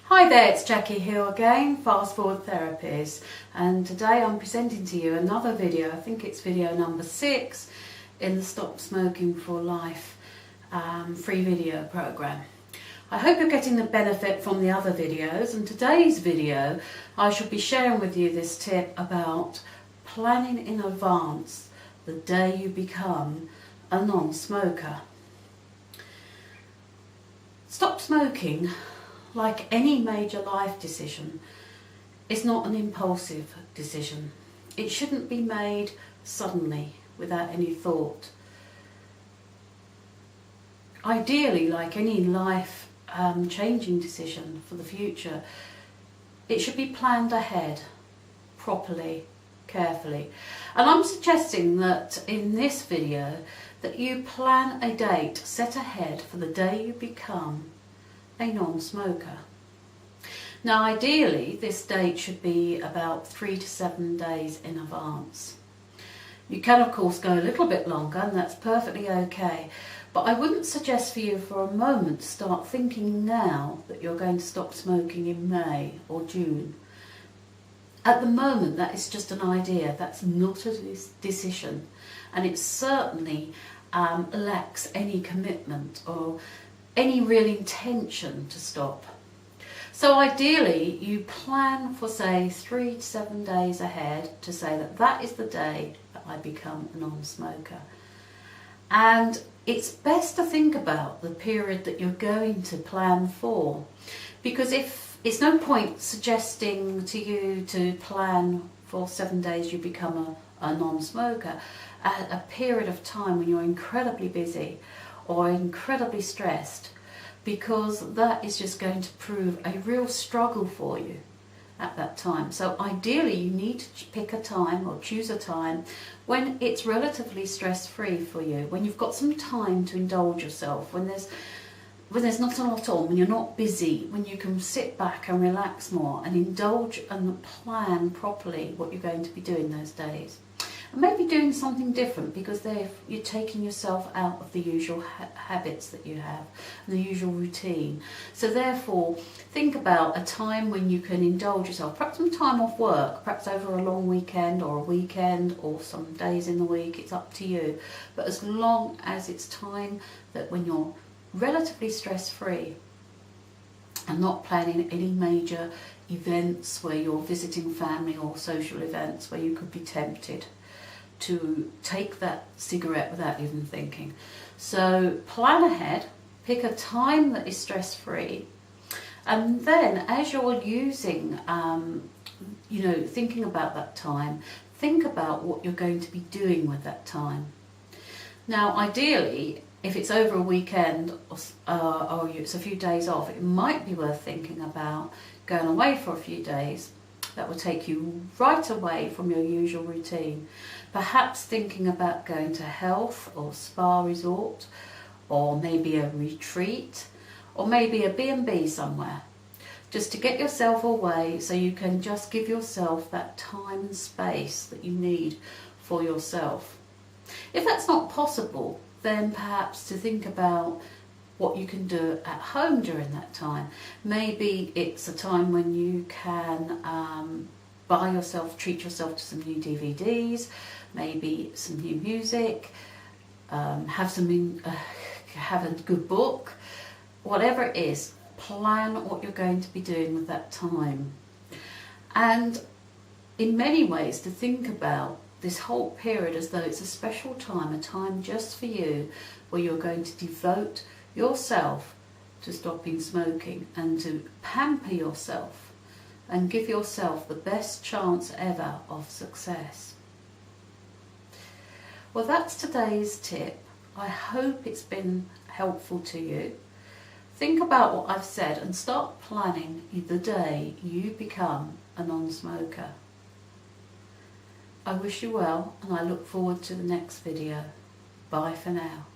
Hi there, it's Jackie here again, Forward Therapies, and today I'm presenting to you another video. I think it's video number 6 in the Stop Smoking for Life free video program. I hope you're getting the benefit from the other videos, and today's video I shall be sharing with you this tip about planning in advance the day you become a non-smoker. Stop smoking, like any major life decision, is not an impulsive decision. It shouldn't be made suddenly without any thought. Ideally, like any life changing decision for the future, it should be planned ahead, properly, carefully. And I'm suggesting that in this video that you plan a date set ahead for the day you become a non-smoker. Now ideally this date should be about 3 to 7 days in advance. You can of course go a little bit longer, and that's perfectly okay, but I wouldn't suggest for you for a moment to start thinking now that you're going to stop smoking in May or June. At the moment that is just an idea, that's not a decision, and it certainly lacks any commitment or any real intention to stop. So ideally you plan for say 3 to 7 days ahead to say that that is the day that I become a non-smoker. And it's best to think about the period that you're going to plan for, because if it's no point suggesting to you to plan for 7 days you become a non-smoker at a period of time when you're incredibly busy or incredibly stressed, because that is just going to prove a real struggle for you at that time. So ideally you need to pick a time or choose a time when it's relatively stress-free for you, when you've got some time to indulge yourself, when there's not a lot on, when you're not busy, when you can sit back and relax more and indulge and plan properly what you're going to be doing those days. And maybe doing something different, because you're taking yourself out of the usual habits that you have and the usual routine. So therefore think about a time when you can indulge yourself, perhaps some time off work, perhaps over a long weekend or a weekend or some days in the week, it's up to you. But as long as it's time that when you're relatively stress-free and not planning any major events where you're visiting family or social events where you could be tempted to take that cigarette without even thinking. So plan ahead, pick a time that is stress-free, and then as you're using, thinking about that time, think about what you're going to be doing with that time. Now ideally, if it's over a weekend or it's a few days off, it might be worth thinking about going away for a few days. That will take you right away from your usual routine. Perhaps thinking about going to health or spa resort, or maybe a retreat, or maybe a B&B somewhere, just to get yourself away so you can just give yourself that time and space that you need for yourself. If that's not possible, then perhaps to think about what you can do at home during that time. Maybe it's a time when you can treat yourself to some new DVDs, maybe some new music, have a good book, whatever it is. Plan what you're going to be doing with that time. And in many ways to think about this whole period as though it's a special time, a time just for you, where you're going to devote yourself to stopping smoking and to pamper yourself and give yourself the best chance ever of success. Well, that's today's tip. I hope it's been helpful to you. Think about what I've said and start planning the day you become a non-smoker. I wish you well, and I look forward to the next video. Bye for now.